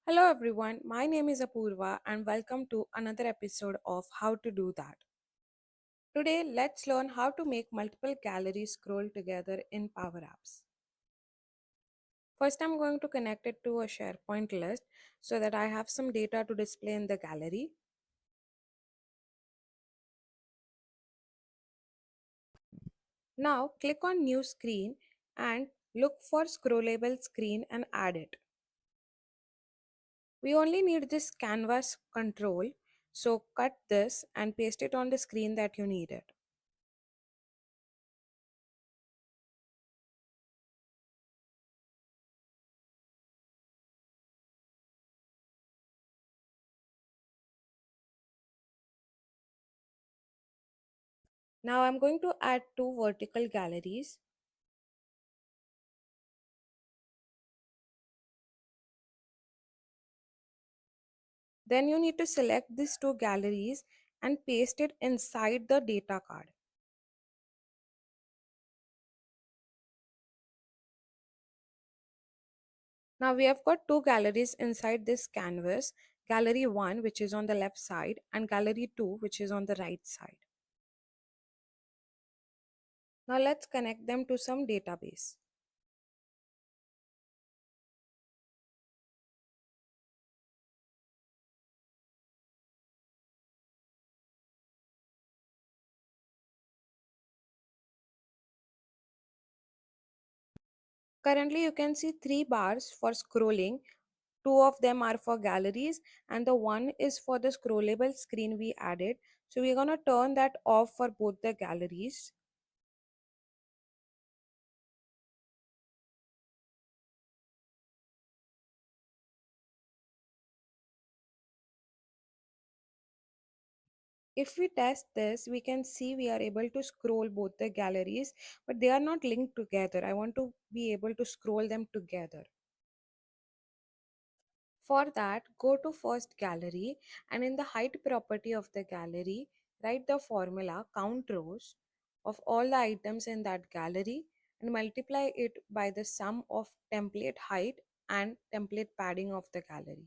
Hello everyone, my name is Apurva and welcome to another episode of How to Do That. Today, let's learn how to make multiple galleries scroll together in Power Apps. First, I'm going to connect it to a SharePoint list so that I have some data to display in the gallery. Now, click on New Screen and look for Scrollable Screen and add it. We only need this canvas control, so cut this and paste it on the screen that you need it. Now I'm going to add two vertical galleries. Then you need to select these two galleries and paste it inside the data card. Now we have got two galleries inside this canvas, gallery 1 which is on the left side and gallery 2 which is on the right side. Now let's connect them to some database. Currently you can see three bars for scrolling. Two of them are for galleries and the one is for the scrollable screen we added. So we're going to turn that off for both the galleries. If we test this, we can see we are able to scroll both the galleries, but they are not linked together. I want to be able to scroll them together. For that, go to first gallery and in the height property of the gallery, write the formula count rows of all the items in that gallery and multiply it by the sum of template height and template padding of the gallery.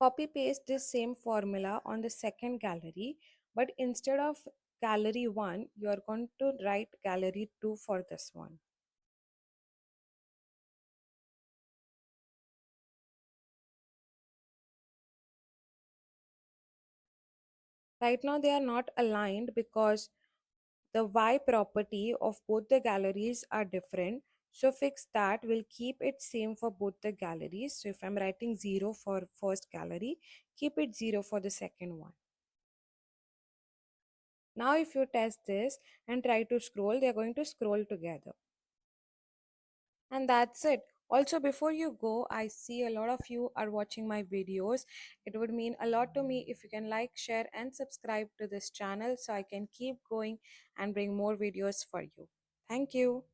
Copy paste this same formula on the second gallery, but instead of gallery 1, you are going to write gallery 2 for this one. Right now they are not aligned because the Y property of both the galleries are different. So fix that, we'll keep it same for both the galleries. So if I'm writing 0 for first gallery, keep it 0 for the second one. Now if you test this and try to scroll, they're going to scroll together. And that's it. Also, before you go, I see a lot of you are watching my videos. It would mean a lot to me if you can like, share, and subscribe to this channel so I can keep going and bring more videos for you. Thank you.